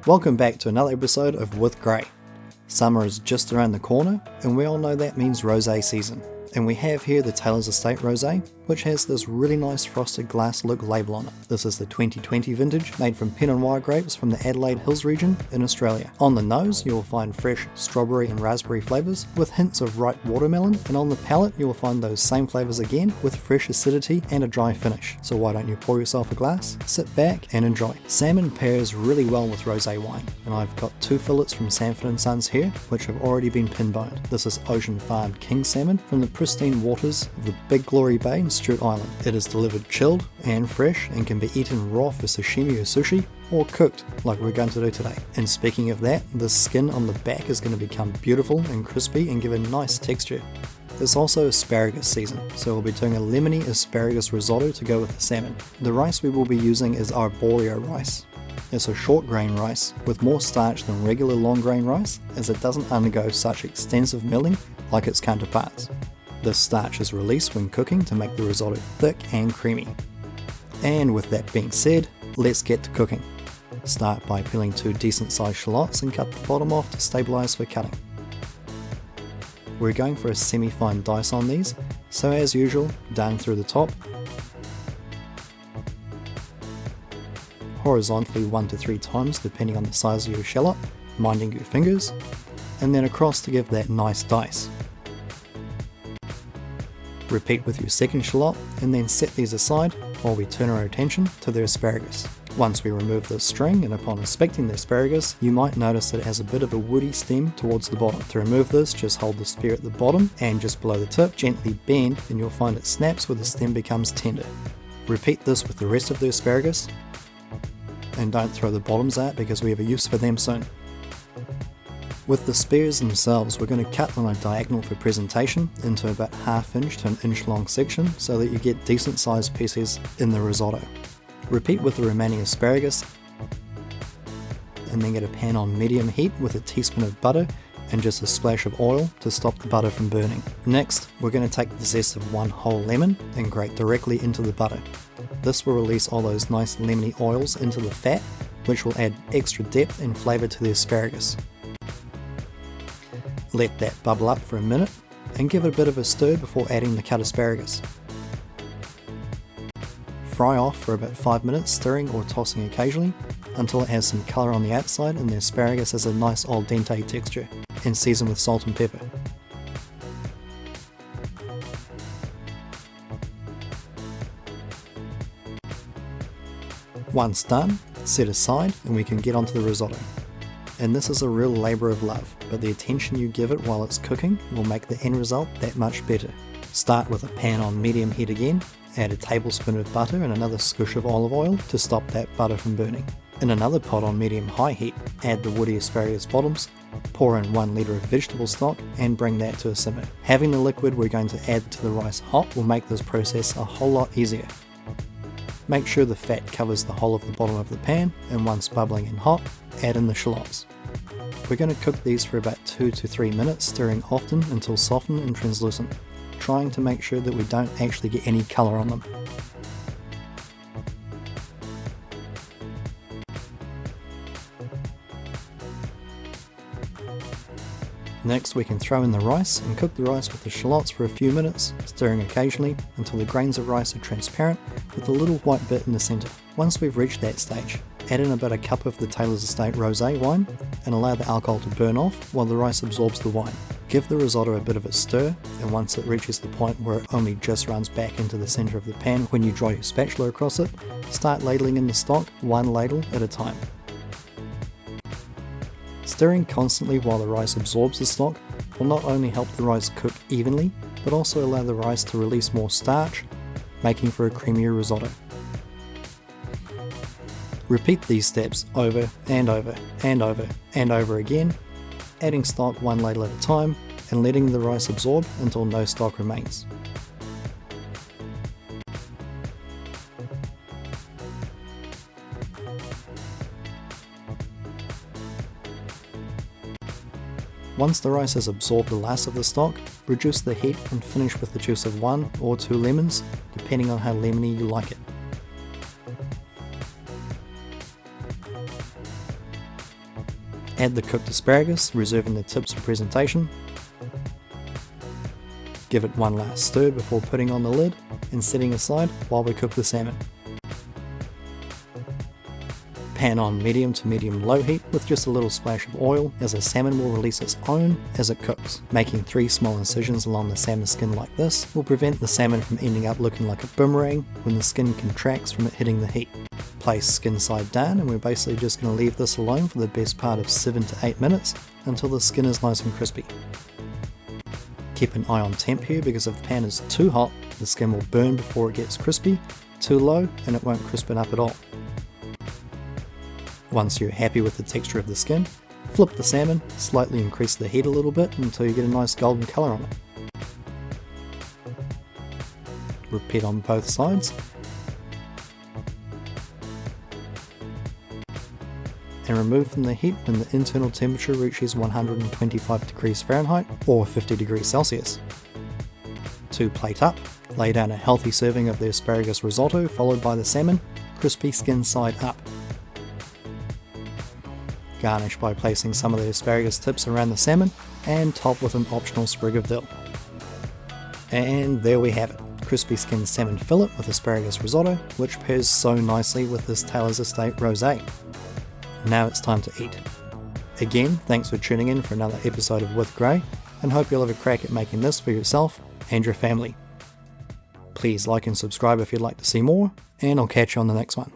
Welcome back to another episode of With Grey. Summer is just around the corner, and we all know that means rosé season. And we have here the Taylor's Estate Rosé, which has this really nice frosted glass look label on it. This is the 2020 vintage, made from Pinot Noir grapes from the Adelaide Hills region in Australia. On the nose, you will find fresh strawberry and raspberry flavours with hints of ripe watermelon, and on the palate you will find those same flavours again with fresh acidity and a dry finish. So why don't you pour yourself a glass, sit back and enjoy. Salmon pairs really well with rosé wine, and I've got 2 fillets from Sanford & Sons here, which have already been pin-boned. This is ocean farmed king salmon from the pristine waters of the Big Glory Bay in Stewart Island. It is delivered chilled and fresh and can be eaten raw for sashimi or sushi, or cooked like we're going to do today. And speaking of that, the skin on the back is going to become beautiful and crispy and give a nice texture. It's also asparagus season, so we'll be doing a lemony asparagus risotto to go with the salmon. The rice we will be using is Arborio rice. It's a short grain rice with more starch than regular long grain rice, as it doesn't undergo such extensive milling like its counterparts. This starch is released when cooking to make the risotto thick and creamy. And with that being said, let's get to cooking. Start by peeling 2 decent sized shallots and cut the bottom off to stabilise for cutting. We're going for a semi-fine dice on these, so as usual, down through the top, horizontally 1 to 3 times depending on the size of your shallot, minding your fingers, and then across to give that nice dice. Repeat with your second shallot and then set these aside while we turn our attention to the asparagus. Once we remove the string, and upon inspecting the asparagus, you might notice that it has a bit of a woody stem towards the bottom. To remove this, just hold the spear at the bottom and just below the tip, gently bend, and you'll find it snaps where the stem becomes tender. Repeat this with the rest of the asparagus, and don't throw the bottoms out because we have a use for them soon. With the spears themselves, we're going to cut on a diagonal for presentation into about 1/2 inch to 1 inch long section so that you get decent sized pieces in the risotto. Repeat with the remaining asparagus, and then get a pan on medium heat with a teaspoon of butter and just a splash of oil to stop the butter from burning. Next, we're going to take the zest of 1 whole lemon and grate directly into the butter. This will release all those nice lemony oils into the fat, which will add extra depth and flavour to the asparagus. Let that bubble up for a minute and give it a bit of a stir before adding the cut asparagus. Fry off for about 5 minutes, stirring or tossing occasionally until it has some colour on the outside and the asparagus has a nice al dente texture, and season with salt and pepper. Once done, set aside and we can get onto the risotto. And this is a real labour of love, but the attention you give it while it's cooking will make the end result that much better. Start with a pan on medium heat again, add a tablespoon of butter and another squish of olive oil to stop that butter from burning. In another pot on medium-high heat, add the woody asparagus bottoms, pour in 1 litre of vegetable stock and bring that to a simmer. Having the liquid we're going to add to the rice hot will make this process a whole lot easier. Make sure the fat covers the whole of the bottom of the pan, and once bubbling and hot, add in the shallots. We're going to cook these for about 2 to 3 minutes, stirring often until softened and translucent, trying to make sure that we don't actually get any colour on them. Next, we can throw in the rice and cook the rice with the shallots for a few minutes, stirring occasionally until the grains of rice are transparent with a little white bit in the centre. Once we've reached that stage, add in about a cup of the Taylor's Estate Rosé wine and allow the alcohol to burn off while the rice absorbs the wine. Give the risotto a bit of a stir, and once it reaches the point where it only just runs back into the centre of the pan when you draw your spatula across it, start ladling in the stock 1 ladle at a time. Stirring constantly while the rice absorbs the stock will not only help the rice cook evenly, but also allow the rice to release more starch, making for a creamier risotto. Repeat these steps over and over and over and over again, adding stock 1 ladle at a time and letting the rice absorb until no stock remains. Once the rice has absorbed the last of the stock, reduce the heat and finish with the juice of 1 or 2 lemons, depending on how lemony you like it. Add the cooked asparagus, reserving the tips for presentation. Give it one last stir before putting on the lid and setting aside while we cook the salmon. Pan on medium to medium low heat with just a little splash of oil, as the salmon will release its own as it cooks. Making 3 small incisions along the salmon skin like this will prevent the salmon from ending up looking like a boomerang when the skin contracts from it hitting the heat. Place skin side down, and we're basically just going to leave this alone for the best part of 7 to 8 minutes until the skin is nice and crispy. Keep an eye on temp here, because if the pan is too hot, the skin will burn before it gets crispy, too low and it won't crispen up at all. Once you're happy with the texture of the skin, flip the salmon, slightly increase the heat a little bit until you get a nice golden colour on it. Repeat on both sides. And remove from the heat when the internal temperature reaches 125 degrees Fahrenheit or 50 degrees Celsius. To plate up, lay down a healthy serving of the asparagus risotto followed by the salmon, crispy skin side up. Garnish by placing some of the asparagus tips around the salmon and top with an optional sprig of dill. And there we have it, crispy skin salmon fillet with asparagus risotto, which pairs so nicely with this Taylor's Estate Rosé. Now it's time to eat. Again, thanks for tuning in for another episode of With Gray, and hope you'll have a crack at making this for yourself and your family. Please like and subscribe if you'd like to see more, and I'll catch you on the next one.